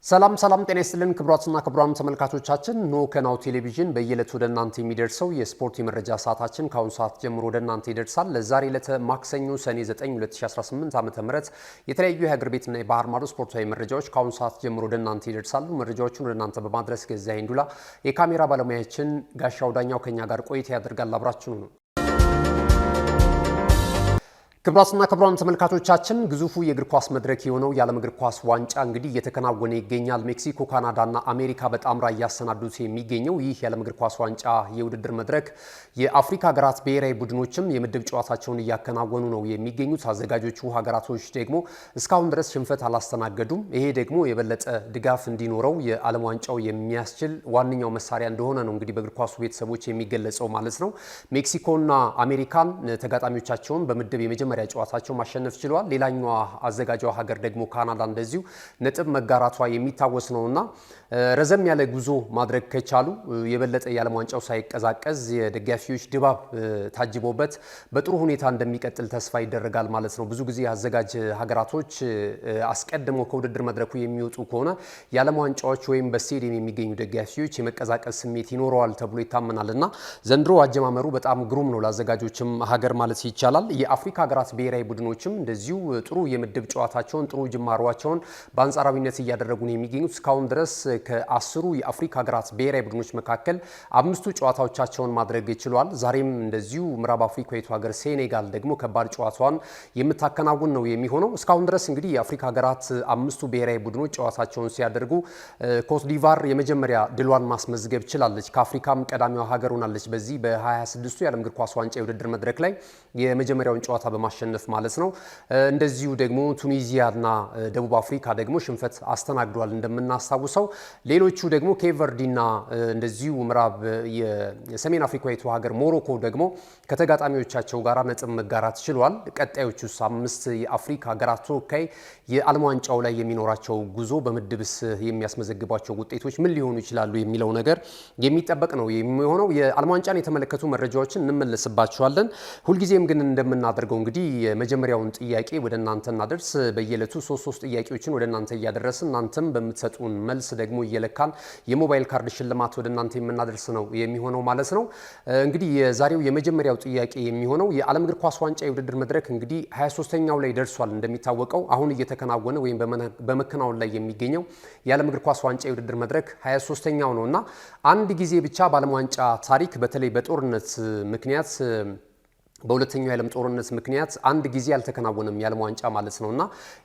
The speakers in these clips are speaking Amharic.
ሰላም ጤና ይስጥልን ክቡራትና ክቡራን ተመልካቾቻችን ኖ ከናሁ ቴሌቪዥን በየዕለቱ ወደ እናንተ የሚደርሰው የስፖርት የመረጃ ሰዓታችን ከአሁን ሰዓት ጀምሮ ወደ እናንተ ይደርሳል። ለዛሬ ዕለተ ማክሰኞ ሰኔ 9 2018 ዓ.ም የተለያዩ የሀገር ቤትና የባህር ማዶ ስፖርታዊ መረጃዎች ከአሁን ሰዓት ጀምሮ ወደ እናንተ ይደርሳሉ። መረጃዎቹን ወደ እናንተ በማድረስ ገዛኸኝ ዱላ የካሜራ ባለሙያችን ጋሻው ዳኛው ከኛ ጋር ቆይታ ያደርጋል። አብራችሁን ነው። ክቡራትና ክቡራን ተመልካቾቻችን ግዙፉ የእግር ኳስ መድረክ የሆነው የዓለም እግር ኳስ ዋንጫ እንግዲህ እየተከናወነ ይገኛል። ሜክሲኮ፣ ካናዳና አሜሪካ በጣምራ እያሰናዱት የሚገኘው ይህ የዓለም እግር ኳስ ዋንጫ የውድድር መድረክ የአፍሪካ ሀገራት ብሔራዊ ቡድኖችም የምድብ ጨዋታቸውን እያከናወኑ ነው የሚገኙት። አዘጋጆቹ ሀገራቶች ደግሞ እስካሁን ድረስ ሽንፈት አላስተናገዱም። ይሄ ደግሞ የበለጠ ድጋፍ እንዲኖረው የዓለም ዋንጫው የሚያስችል ዋነኛው መሳሪያ እንደሆነ ነው እንግዲህ በእግር ኳሱ ቤተሰቦች የሚገለጸው ማለት ነው። ሜክሲኮና አሜሪካን ተጋጣሚዎቻቸውን በምድብ የመጀመሪያ ጨዋታቸው ማሸነፍ ችለዋል። ሌላኛዋ አዘጋጇ ሀገር ደግሞ ካናዳ እንደዚሁ ነጥብ መጋራቷ የሚታወስ ነውና ረዘም ያለ ጉዞ ማድረግ ከቻሉ የበለጠ የዓለም ዋንጫው ሳይቀዛቀዝ የደጋፊዎች ድባብ ታጅቦበት በጥሩ ሁኔታ እንደሚቀጥል ተስፋ ይደረጋል ማለት ነው። ብዙ ጊዜ አዘጋጅ ሀገራቶች አስቀድመው ከውድድር መድረኩ የሚወጡ ከሆነ የዓለም ዋንጫዎች ወይም በስቴዲየም የሚገኙ ደጋፊዎች የመቀዛቀዝ ስሜት ይኖረዋል ተብሎ ይታመናልና ዘንድሮ አጀማመሩ በጣም ግሩም ነው ለአዘጋጆችም ሀገር ማለት ይቻላል። የአፍሪካ ሀገራት ብሔራዊ ቡድኖችም እንደዚሁ ጥሩ የምድብ ጨዋታቸውን ጥሩ ጅማሯቸውን በአንጻራዊነት እያደረጉ ነው የሚገኙት። እስካሁን ድረስ ከ10ሩ የአፍሪካ ሀገራት ብሔራዊ ቡድኖች መካከል 5ቱ ጨዋታዎቻቸውን ማድረግ ይችላል። ዛሬም እንደዚሁ ምዕራብ አፍሪካዊቱ ሀገር ሴኔጋል ደግሞ ከባድ ጨዋታዋን የምታከናውን ነው የሚሆነው። እስካሁን ድረስ እንግዲህ የአፍሪካ ሀገራት 5ቱ ብሔራዊ ቡድኖች ጨዋታቸውን ሲያደርጉ ኮት ዲቫር የመጀመሪያ ድሏን ማስመዝገብ ችላለች። ከአፍሪካም ቀዳሚዋ ሀገር ሆናለች። በዚህ በ26ቱ የዓለም እግር ኳስ ዋንጫ የውድድር መድረክ ላይ የመጀመሪያውን ጨዋታ በማሸነፍ ማለት ነው። እንደዚሁ ደግሞ ቱኒዚያና ደቡብ አፍሪካ ደግሞ ሽንፈት አስተናግዷል እንደምናስታውሰው። ሌሎቹ ደግሞ ኬቨርዲና እንደዚሁ ምዕራብ የሰሜን አፍሪካዊቱ ሀገር ሞሮኮ ደግሞ ከተጋጣሚዎቻቸው ጋር ነጥብ መጋራት ችሏል። ቀጣዮቹ 5 የአፍሪካ ሀገራት ተወካይ የዓለም ዋንጫው ላይ የሚኖራቸው ጉዞ በምድብስ የሚያስመዘግባቸው ውጤቶች ምን ሊሆኑ ይችላሉ የሚለው ነገር የሚጠበቅ ነው የሚሆነው። የዓለም ዋንጫን የተመለከቱ መረጃዎችን እንመለስባቸዋለን። ሁልጊዜም ግን እንደምናደርገው እንግዲህ የመጀመሪያውን ጥያቄ ወደ እናንተ እናደርስ። በየዕለቱ 3 ጥያቄዎችን ወደ እናንተ እያደረስን እናንተም በምትሰጡን መልስ ደግሞ እየለካን የሞባይል ካርድ ሽልማት ወደ እናንተ የምናደርስ ነው የሚሆነው ማለት ነው። እንግዲህ የዛሬው የመጀመሪያው ጥያቄ የሚሆነው የዓለም እግር ኳስ ዋንጫ የውድድር መድረክ እንግዲህ 23ኛው ላይ ደርሷል። እንደሚታወቀው አሁን እየተከናወነ ወይም በመከናወን ላይ የሚገኘው የዓለም እግር ኳስ ዋንጫ የውድድር መድረክ 23ኛው ነውና አንድ ጊዜ ብቻ በዓለም ዋንጫ ታሪክ በተለይ በጦርነት ምክንያት በሁለተኛው የዓለም ጦርነት ምክንያት አንድ ጊዜ ያልተከናወነም የዓለም ዋንጫ ማለት ነውና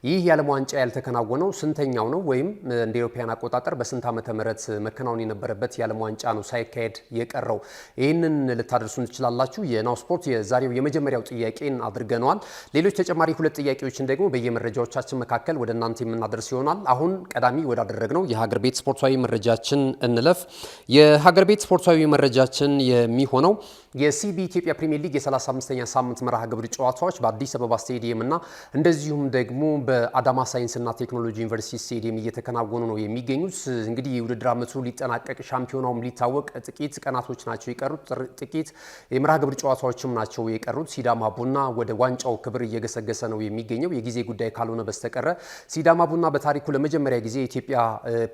ይህ የዓለም ዋንጫ ያልተከናወነው ስንተኛው ነው ወይም እንደ አውሮፓውያን አቆጣጠር በስንት ዓመተ ምህረት መከናወን የነበረበት የዓለም ዋንጫ ነው ሳይካሄድ የቀረው? ይህንን ልታደርሱን ትችላላችሁ። የናሁ ስፖርት የዛሬው የመጀመሪያው ጥያቄን አድርገነዋል። ሌሎች ተጨማሪ 2 ጥያቄዎችን ደግሞ በየመረጃዎቻችን መካከል ወደ እናንተ የምናደርስ ይሆናል። አሁን ቀዳሚ ወዳደረግነው የሀገር ቤት ስፖርታዊ መረጃችን እንለፍ። የሀገር ቤት ስፖርታዊ መረጃችን የሚሆነው የሲቢ ኢትዮጵያ ፕሪሚየር ሊግ የ35ኛ ሳምንት መርሃ ግብር ጨዋታዎች በአዲስ አበባ ስቴዲየም እና እንደዚሁም ደግሞ በአዳማ ሳይንስና ቴክኖሎጂ ዩኒቨርሲቲ ስቴዲየም እየተከናወኑ ነው የሚገኙት። እንግዲህ የውድድር ዓመቱ ሊጠናቀቅ ሻምፒዮናውም ሊታወቅ ጥቂት ቀናቶች ናቸው የቀሩት። ጥቂት የመርሃ ግብር ጨዋታዎችም ናቸው የቀሩት። ሲዳማ ቡና ወደ ዋንጫው ክብር እየገሰገሰ ነው የሚገኘው የጊዜ ጉዳይ ካልሆነ በስተቀረ። ሲዳማ ቡና በታሪኩ ለመጀመሪያ ጊዜ የኢትዮጵያ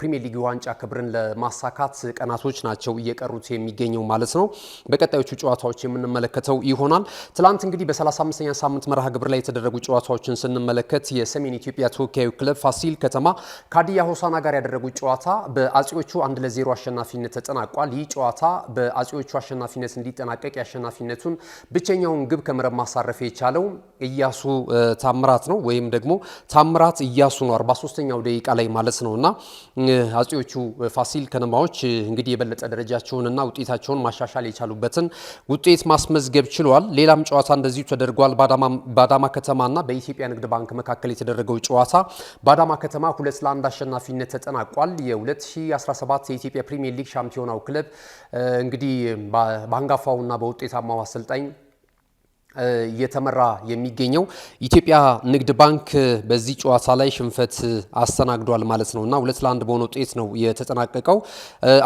ፕሪሚየር ሊግ ዋንጫ ክብርን ለማሳካት ቀናቶች ናቸው እየቀሩት የሚገኘው ማለት ነው። በቀጣዮቹ ጨዋታዎች የምንመለከተው ይሆናል። ትላንት እንግዲህ በ35ኛ ሳምንት መርሃ ግብር ላይ የተደረጉ ጨዋታዎችን ስንመለከት የሰሜን ኢትዮጵያ ተወካዩ ክለብ ፋሲል ከተማ ከሀዲያ ሆሳዕና ጋር ያደረጉት ጨዋታ በአጼዎቹ 1-0 አሸናፊነት ተጠናቋል። ይህ ጨዋታ በአጼዎቹ አሸናፊነት እንዲጠናቀቅ የአሸናፊነቱን ብቸኛውን ግብ ከመረብ ማሳረፍ የቻለው ኢያሱ ታምራት ነው ወይም ደግሞ ታምራት ኢያሱ ነው 43ኛው ደቂቃ ላይ ማለት ነውና አጼዎቹ ፋሲል ከነማዎች እንግዲህ የበለጠ ደረጃቸውንና ውጤታቸውን ማሻሻል የቻሉበትን ውጤት ማስመዝገብ ችሏል። ሌላም ጨዋታ እንደዚሁ ተደርጓል። በአዳማ ከተማና በኢትዮጵያ ንግድ ባንክ መካከል የተደረገው ጨዋታ በአዳማ ከተማ 2-1 አሸናፊነት ተጠናቋል። የ2017 የኢትዮጵያ ፕሪሚየር ሊግ ሻምፒዮናው ክለብ እንግዲህ በአንጋፋውና በውጤታማው አሰልጣኝ እየተመራ የሚገኘው ኢትዮጵያ ንግድ ባንክ በዚህ ጨዋታ ላይ ሽንፈት አስተናግዷል ማለት ነውና 2-1 በሆነ ውጤት ነው የተጠናቀቀው።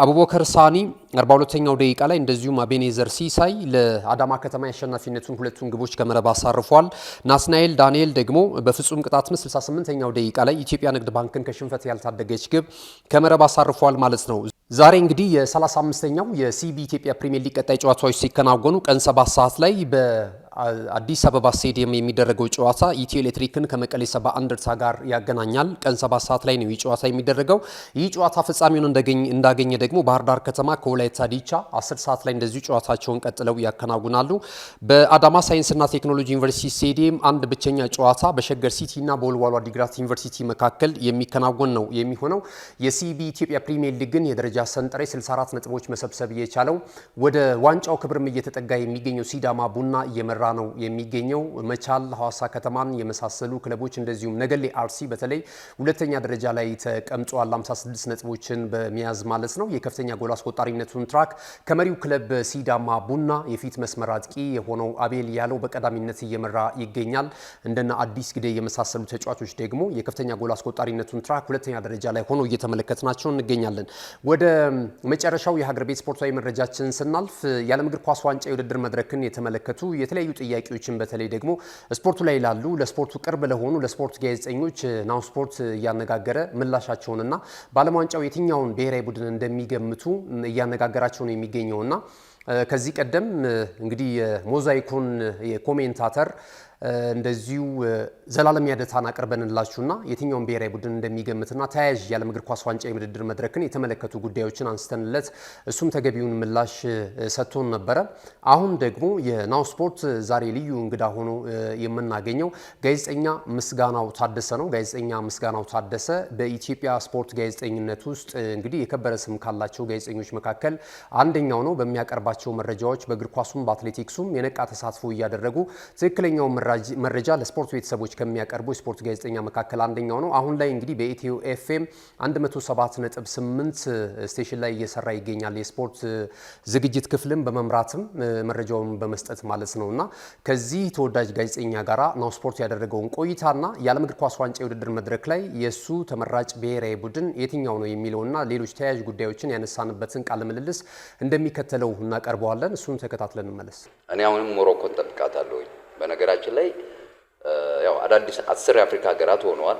አቡበከር ሳኒ 42ኛው ደቂቃ ላይ እንደዚሁም አቤኔዘር ሲሳይ ለአዳማ ከተማ የአሸናፊነቱን ሁለቱን ግቦች ከመረብ አሳርፏል። ናትናኤል ዳንኤል ደግሞ በፍጹም ቅጣት ምት 68ኛው ደቂቃ ላይ ኢትዮጵያ ንግድ ባንክን ከሽንፈት ያልታደገች ግብ ከመረብ አሳርፏል ማለት ነው። ዛሬ እንግዲህ የ35ኛው የሲቢ ኢትዮጵያ ፕሪሚየር ሊግ ቀጣይ ጨዋታዎች ሲከናወኑ ቀን 7 ሰዓት ላይ በአዲስ አበባ ስቴዲየም የሚደረገው ጨዋታ ኢትዮ ኤሌክትሪክን ከመቀሌ ሰባ እንደርታ ጋር ያገናኛል። ቀን 7 ሰዓት ላይ ነው ይህ ጨዋታ የሚደረገው። ይህ ጨዋታ ፍጻሜውን እንዳገኘ ደግሞ ባህር ዳር ከተማ ከወላይታ ዲቻ 10 ሰዓት ላይ እንደዚሁ ጨዋታቸውን ቀጥለው ያከናውናሉ። በአዳማ ሳይንስና ቴክኖሎጂ ዩኒቨርሲቲ ስቴዲየም አንድ ብቸኛ ጨዋታ በሸገር ሲቲ እና በወልዋሎ ዓዲግራት ዩኒቨርሲቲ መካከል የሚከናወን ነው የሚሆነው። የሲቢ ኢትዮጵያ ፕሪሚየር ሊግ ግን የደረጃ ሰንጠረዥ 64 ነጥቦች መሰብሰብ የቻለው ወደ ዋንጫው ክብርም እየተጠጋ የሚገኘው ሲዳማ ቡና እየመራ ነው የሚገኘው። መቻል ሐዋሳ ከተማን የመሳሰሉ ክለቦች እንደዚሁም ነገሌ አርሲ በተለይ ሁለተኛ ደረጃ ላይ ተቀምጧል 56 ነጥቦችን በመያዝ ማለት ነው። የከፍተኛ ጎል አስቆጣሪነቱን ትራክ ከመሪው ክለብ ሲዳማ ቡና የፊት መስመር አጥቂ የሆነው አቤል ያለው በቀዳሚነት እየመራ ይገኛል። እንደና አዲስ ግዴ የመሳሰሉ ተጫዋቾች ደግሞ የከፍተኛ ጎል አስቆጣሪነቱን ትራክ ሁለተኛ ደረጃ ላይ ሆኖ እየተመለከትናቸው እንገኛለን። ወደ መጨረሻው የሀገር ቤት ስፖርታዊ መረጃችን ስናልፍ የዓለም እግር ኳስ ዋንጫ የውድድር መድረክን የተመለከቱ የተለያዩ ጥያቄዎችን በተለይ ደግሞ ስፖርቱ ላይ ላሉ ለስፖርቱ ቅርብ ለሆኑ ለስፖርት ጋዜጠኞች ናሁ ስፖርት እያነጋገረ ምላሻቸውንና በዓለም ዋንጫው የትኛውን ብሔራዊ ቡድን እንደሚገምቱ እያነጋገራቸው ነው የሚገኘውና ከዚህ ቀደም እንግዲህ የሞዛይኩን የኮሜንታተር እንደዚሁ ዘላለም ያደታን አቅርበንላችሁና የትኛውን ብሔራዊ ቡድን እንደሚገምትና ተያያዥ የዓለም እግር ኳስ ዋንጫ የውድድር መድረክን የተመለከቱ ጉዳዮችን አንስተንለት እሱም ተገቢውን ምላሽ ሰጥቶን ነበረ። አሁን ደግሞ የናሁ ስፖርት ዛሬ ልዩ እንግዳ ሆኖ የምናገኘው ጋዜጠኛ ምስጋናው ታደሰ ነው። ጋዜጠኛ ምስጋናው ታደሰ በኢትዮጵያ ስፖርት ጋዜጠኝነት ውስጥ እንግዲህ የከበረ ስም ካላቸው ጋዜጠኞች መካከል አንደኛው ነው። በሚያቀርባቸው መረጃዎች በእግር ኳሱም በአትሌቲክሱም የነቃ ተሳትፎ እያደረጉ ትክክለኛው መረጃ ለስፖርት ቤተሰቦች ከሚያቀርቡ የስፖርት ጋዜጠኛ መካከል አንደኛው ነው። አሁን ላይ እንግዲህ በኢትዮ ኤፍኤም 107.8 ስቴሽን ላይ እየሰራ ይገኛል። የስፖርት ዝግጅት ክፍልም በመምራትም መረጃውን በመስጠት ማለት ነውና ከዚህ ተወዳጅ ጋዜጠኛ ጋራ ናሁ ስፖርት ያደረገውን ቆይታና የዓለም እግር ኳስ ዋንጫ የውድድር መድረክ ላይ የሱ ተመራጭ ብሔራዊ ቡድን የትኛው ነው የሚለውና ሌሎች ተያያዥ ጉዳዮችን ያነሳንበትን ቃለ ምልልስ እንደሚከተለው እናቀርበዋለን። እሱን ተከታትለን እንመለስ። እኔ አሁንም ሞሮኮን ጠብቃታለሁ። በነገራችን ላይ ያው አዳዲስ 10 የአፍሪካ ሀገራት ሆነዋል።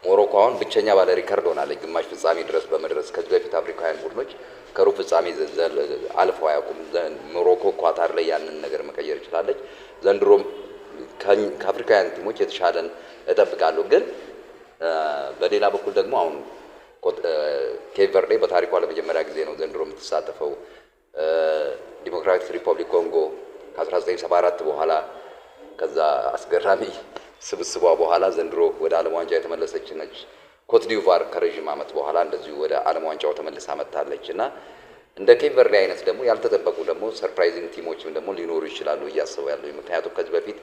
ሞሮኮ አሁን ብቸኛ ባለ ሪከርድ ሆናለች ግማሽ ፍጻሜ ድረስ በመድረስ። ከዚህ በፊት አፍሪካውያን ቡድኖች ከሩብ ፍጻሜ አልፈው አያውቁም። ሞሮኮ ኳታር ላይ ያንን ነገር መቀየር ይችላለች። ዘንድሮም ከአፍሪካውያን ቲሞች የተሻለን እጠብቃለሁ። ግን በሌላ በኩል ደግሞ አሁን ኬፕ ቨርዴ በታሪኳ ለመጀመሪያ ጊዜ ነው ዘንድሮ የምትሳተፈው። ዲሞክራቲክ ሪፐብሊክ ኮንጎ ከ1974 በኋላ ከዛ አስገራሚ ስብስቧ በኋላ ዘንድሮ ወደ ዓለም ዋንጫ የተመለሰች ነች። ኮት ዲቯር ከረጅም ዓመት በኋላ እንደዚሁ ወደ ዓለም ዋንጫው ተመልሳ መጥታለች እና እንደ ኬፕ ቨርዴ አይነት ደግሞ ያልተጠበቁ ደግሞ ሰርፕራይዚንግ ቲሞችም ደግሞ ሊኖሩ ይችላሉ እያስባለሁ። ምክንያቱም ከዚህ በፊት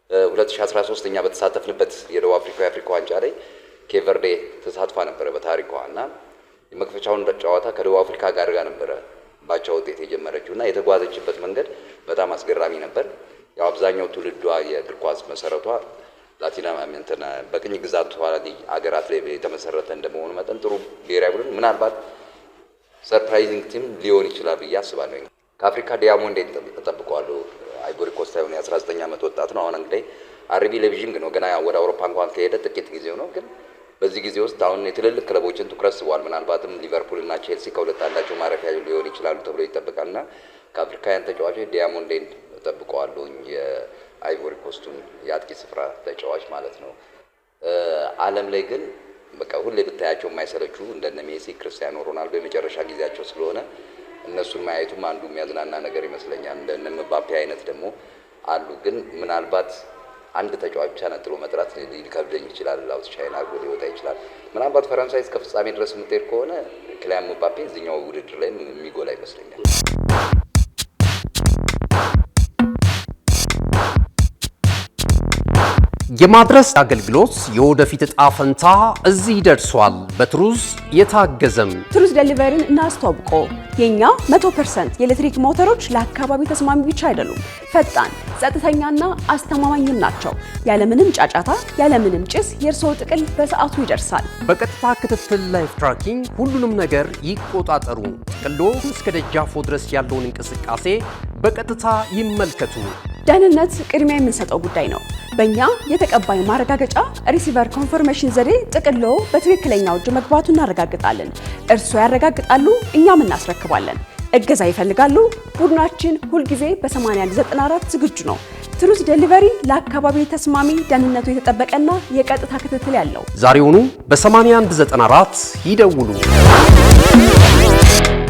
2013 እኛ በተሳተፍንበት የደቡብ አፍሪካ የአፍሪካ ዋንጫ ላይ ኬፕ ቨርዴ ተሳትፋ ነበረ በታሪኳ እና የመክፈቻውን ጨዋታ ከደቡብ አፍሪካ ጋር ነበረ ባቻ ውጤት የጀመረችው እና የተጓዘችበት መንገድ በጣም አስገራሚ ነበር። ያው አብዛኛው ትውልዷ የእግር ኳስ መሰረቷ ላቲን አሜሪካን በቅኝ ግዛት ሀገራት ላይ የተመሰረተ እንደመሆኑ መጠን ጥሩ ብሔራዊ ቡድን ምናልባት ሰርፕራይዚንግ ቲም ሊሆን ይችላል ብዬ አስባለሁ። ከአፍሪካ ዲያሞንድ ተጠብቀዋለሁ። አይቮሪ ኮስት የሆነ የ19 ዓመት ወጣት ነው። አሁን እንግዲህ አርቢ ሌቪዥን ነው ገና ወደ አውሮፓ እንኳን ከሄደ ጥቂት ጊዜው ነው። ግን በዚህ ጊዜ ውስጥ አሁን የትልልቅ ክለቦችን ትኩረት ስቧል። ምናልባትም ሊቨርፑል እና ቼልሲ ከሁለት አንዳቸው ማረፊያ ሊሆን ይችላሉ ተብሎ ይጠበቃልና ከአፍሪካውያን ተጫዋቾች ዲያሞንዴን ተጠብቀዋለሁ። የአይቮሪ ኮስቱን የአጥቂ ስፍራ ተጫዋች ማለት ነው። ዓለም ላይ ግን በቃ ሁሌ ብታያቸው የማይሰለቹ እንደነ ሜሲ፣ ክርስቲያኖ ሮናልዶ የመጨረሻ ጊዜያቸው ስለሆነ እነሱን ማየቱም አንዱ የሚያዝናና ነገር ይመስለኛል። እንደነ ምባፔ አይነት ደግሞ አሉ። ግን ምናልባት አንድ ተጫዋች ብቻ ነጥሎ መጥራት ሊከብደኝ ይችላል። አውትሻይን አድርጎ ሊወጣ ይችላል። ምናልባት ፈረንሳይ እስከ ፍጻሜ ድረስ የምትሄድ ከሆነ ክሊያን ምባፔ እዚህኛው ውድድር ላይ የሚጎላ ይመስለኛል። የማድረስ አገልግሎት የወደፊት ዕጣ ፈንታ እዚህ ደርሷል። በትሩዝ የታገዘም ትሩዝ ዴሊቨሪን እናስተዋውቆ። የኛ 100% የኤሌክትሪክ ሞተሮች ለአካባቢ ተስማሚ ብቻ አይደሉም፣ ፈጣን፣ ጸጥተኛና አስተማማኝም ናቸው። ያለምንም ጫጫታ፣ ያለምንም ጭስ የእርስዎ ጥቅል በሰዓቱ ይደርሳል። በቀጥታ ክትትል ላይቭ ትራኪንግ ሁሉንም ነገር ይቆጣጠሩ። ጥቅሎ እስከ ደጃፎ ድረስ ያለውን እንቅስቃሴ በቀጥታ ይመልከቱ። ደህንነት ቅድሚያ የምንሰጠው ጉዳይ ነው። በእኛ የተቀባይ ማረጋገጫ ሪሲቨር ኮንፈርሜሽን ዘዴ ጥቅሎ በትክክለኛው እጅ መግባቱን እናረጋግጣለን። እርስዎ ያረጋግጣሉ፣ እኛም እናስረክባለን። እገዛ ይፈልጋሉ? ቡድናችን ሁልጊዜ በ8194 ዝግጁ ነው። ትሩዝ ዴሊቨሪ ለአካባቢ ተስማሚ፣ ደህንነቱ የተጠበቀና የቀጥታ ክትትል ያለው። ዛሬውኑ በ8194 ይደውሉ።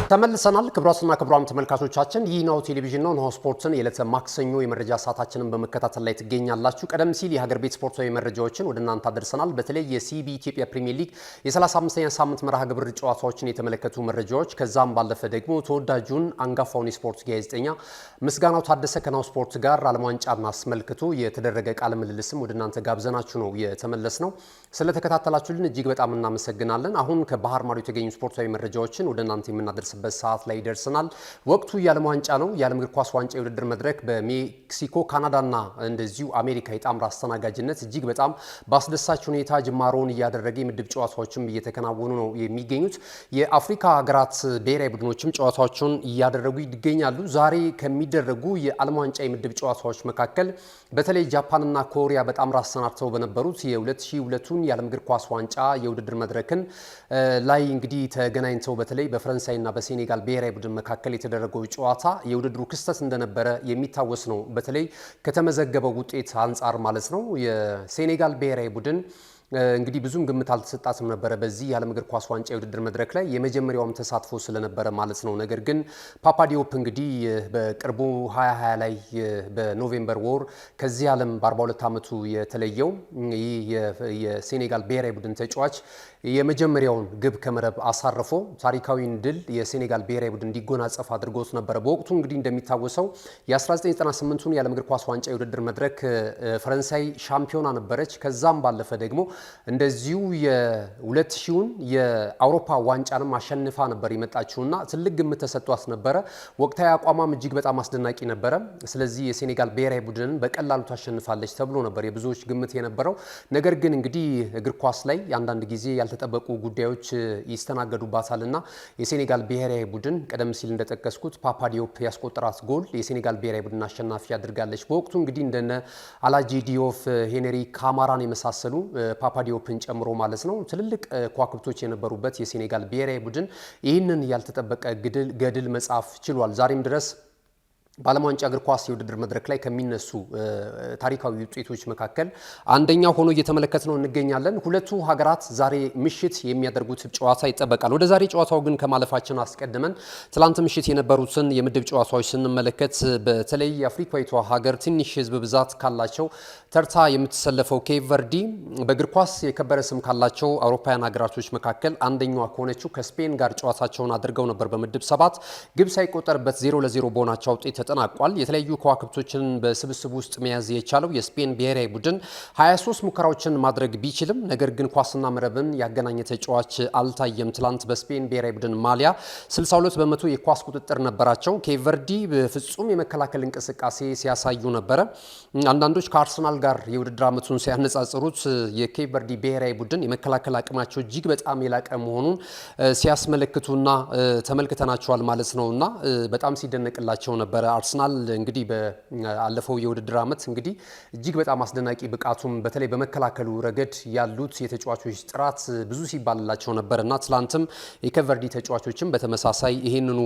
ተመልሰናል። ክቡራትና ክቡራን ተመልካቾቻችን ይህ ናሁ ቴሌቪዥን ነው። ናሁ ስፖርትን የዕለተ ማክሰኞ የመረጃ ሰዓታችንን በመከታተል ላይ ትገኛላችሁ። ቀደም ሲል የሀገር ቤት ስፖርታዊ መረጃዎችን ወደ እናንተ አደርሰናል። በተለይ የሲቢ ኢትዮጵያ ፕሪሚየር ሊግ የ35ኛ ሳምንት መርሃ ግብር ጨዋታዎችን የተመለከቱ መረጃዎች፣ ከዛም ባለፈ ደግሞ ተወዳጁን አንጋፋውን የስፖርት ጋዜጠኛ ምስጋናው ታደሰ ከናሁ ስፖርት ጋር ዓለም ዋንጫን አስመልክቶ የተደረገ ቃለ ምልልስም ወደ እናንተ ጋብዘናችሁ ነው የተመለስ ነው። ስለተከታተላችሁልን እጅግ በጣም እናመሰግናለን። አሁን ከባህር ማዶ የተገኙ ስፖርታዊ መረጃዎችን ወደ እናንተ የምናደርስበት ሰዓት ላይ ደርሰናል። ወቅቱ የዓለም ዋንጫ ነው። የዓለም እግር ኳስ ዋንጫ የውድድር መድረክ በሜክሲኮ፣ ካናዳና እንደዚሁ አሜሪካ የጣምራ አስተናጋጅነት እጅግ በጣም በአስደሳች ሁኔታ ጅማሮውን እያደረገ የምድብ ጨዋታዎችም እየተከናወኑ ነው የሚገኙት። የአፍሪካ ሀገራት ብሔራዊ ቡድኖችም ጨዋታዎችን እያደረጉ ይገኛሉ። ዛሬ ከሚደረጉ የዓለም ዋንጫ የምድብ ጨዋታዎች መካከል በተለይ ጃፓንና ኮሪያ በጣምራ አሰናድተው በነበሩት የ2002ቱን የዓለም እግር ኳስ ዋንጫ የውድድር መድረክን ላይ እንግዲህ ተገናኝተው በተለይ በፈረንሳይና በሴኔጋል ብሔራዊ ቡድን መካከል የተደረገው ጨዋታ የውድድሩ ክስተት እንደነበረ የሚታወስ ነው። በተለይ ከተመዘገበው ውጤት አንጻር ማለት ነው። የሴኔጋል ብሔራዊ ቡድን እንግዲህ ብዙም ግምት አልተሰጣትም ነበረ በዚህ የዓለም እግር ኳስ ዋንጫ የውድድር መድረክ ላይ የመጀመሪያውም ተሳትፎ ስለነበረ ማለት ነው። ነገር ግን ፓፓዲዮፕ እንግዲህ በቅርቡ 2020 ላይ በኖቬምበር ወር ከዚህ ዓለም በ42 ዓመቱ የተለየው ይህ የሴኔጋል ብሔራዊ ቡድን ተጫዋች የመጀመሪያውን ግብ ከመረብ አሳርፎ ታሪካዊን ድል የሴኔጋል ብሔራዊ ቡድን እንዲጎናጸፍ አድርጎት ነበረ። በወቅቱ እንግዲህ እንደሚታወሰው የ1998ቱን የዓለም እግር ኳስ ዋንጫ የውድድር መድረክ ፈረንሳይ ሻምፒዮና ነበረች። ከዛም ባለፈ ደግሞ እንደዚሁ የ2000ን የአውሮፓ ዋንጫንም አሸንፋ ነበር የመጣችውና ትልቅ ግምት ተሰጥቷት ነበረ። ወቅታዊ አቋሟም እጅግ በጣም አስደናቂ ነበረ። ስለዚህ የሴኔጋል ብሔራዊ ቡድንን በቀላሉ ታሸንፋለች ተብሎ ነበር የብዙዎች ግምት የነበረው። ነገር ግን እንግዲህ እግር ኳስ ላይ አንዳንድ ጊዜ ያልተጠበቁ ጉዳዮች ይስተናገዱባታልና የሴኔጋል ብሔራዊ ቡድን ቀደም ሲል እንደጠቀስኩት ፓፓዲዮፕ ያስቆጠራት ጎል የሴኔጋል ብሔራዊ ቡድን አሸናፊ አድርጋለች። በወቅቱ እንግዲህ እንደነ አላጂ ዲዮፍ፣ ሄነሪ ካማራን የመሳሰሉ ፓፓዲዮፕን ጨምሮ ማለት ነው ትልልቅ ከዋክብቶች የነበሩበት የሴኔጋል ብሔራዊ ቡድን ይህንን ያልተጠበቀ ገድል መጻፍ ችሏል። ዛሬም ድረስ በዓለም ዋንጫ እግር ኳስ የውድድር መድረክ ላይ ከሚነሱ ታሪካዊ ውጤቶች መካከል አንደኛው ሆኖ እየተመለከትነው እንገኛለን። ሁለቱ ሀገራት ዛሬ ምሽት የሚያደርጉት ጨዋታ ይጠበቃል። ወደ ዛሬ ጨዋታው ግን ከማለፋችን አስቀድመን ትላንት ምሽት የነበሩትን የምድብ ጨዋታዎች ስንመለከት በተለይ የአፍሪካዊቷ ሀገር ትንሽ ሕዝብ ብዛት ካላቸው ተርታ የምትሰለፈው ኬፕ ቨርዲ በእግር ኳስ የከበረ ስም ካላቸው አውሮፓውያን ሀገራቶች መካከል አንደኛዋ ከሆነችው ከስፔን ጋር ጨዋታቸውን አድርገው ነበር። በምድብ 7 ግብ ሳይቆጠርበት 0-0 በሆናቸው ውጤት ተጠናቋል። የተለያዩ ከዋክብቶችን በስብስብ ውስጥ መያዝ የቻለው የስፔን ብሔራዊ ቡድን 23 ሙከራዎችን ማድረግ ቢችልም ነገር ግን ኳስና መረብን ያገናኘ ተጫዋች አልታየም። ትላንት በስፔን ብሔራዊ ቡድን ማሊያ 62 በመቶ የኳስ ቁጥጥር ነበራቸው። ኬፕ ቨርዲ በፍጹም የመከላከል እንቅስቃሴ ሲያሳዩ ነበረ። አንዳንዶች ከአርሰናል ጋር የውድድር ዓመቱን ሲያነጻጽሩት የኬፕ ቨርዲ ብሔራዊ ቡድን የመከላከል አቅማቸው እጅግ በጣም የላቀ መሆኑን ሲያስመለክቱና ተመልክተናቸዋል ማለት ነውና በጣም ሲደነቅላቸው ነበረ። አርሰናል እንግዲህ በአለፈው የውድድር ዓመት እንግዲህ እጅግ በጣም አስደናቂ ብቃቱም በተለይ በመከላከሉ ረገድ ያሉት የተጫዋቾች ጥራት ብዙ ሲባልላቸው ነበርና ትላንትም የኬፕ ቨርዲ ተጫዋቾችም በተመሳሳይ ይሄንኑ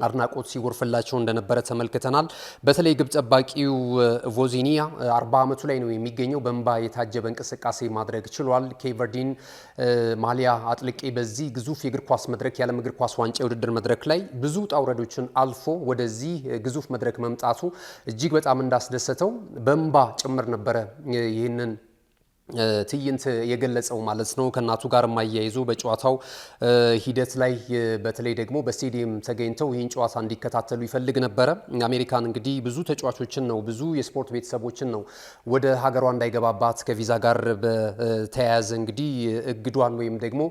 አድናቆት ሲጎርፍላቸው እንደነበረ ተመልክተናል። በተለይ ግብ ጠባቂው ቮዚኒያ 40 ዓመቱ ላይ ነው የሚገኘው። በእንባ የታጀበ እንቅስቃሴ ማድረግ ችሏል። ኬፕ ቨርዲን ማሊያ አጥልቄ በዚህ ግዙፍ የእግር ኳስ መድረክ የዓለም እግር ኳስ ዋንጫ የውድድር መድረክ ላይ ብዙ ውጣ ውረዶችን አልፎ ወደዚህ ግዙፍ መድረክ መምጣቱ እጅግ በጣም እንዳስደሰተው በእንባ ጭምር ነበረ ይህንን ትዕይንት የገለጸው ማለት ነው። ከእናቱ ጋር ማያይዞ በጨዋታው ሂደት ላይ በተለይ ደግሞ በስቴዲየም ተገኝተው ይህን ጨዋታ እንዲከታተሉ ይፈልግ ነበረ። አሜሪካን እንግዲህ ብዙ ተጫዋቾችን ነው ብዙ የስፖርት ቤተሰቦችን ነው ወደ ሀገሯ እንዳይገባባት ከቪዛ ጋር በተያያዘ እንግዲህ እግዷን ወይም ደግሞ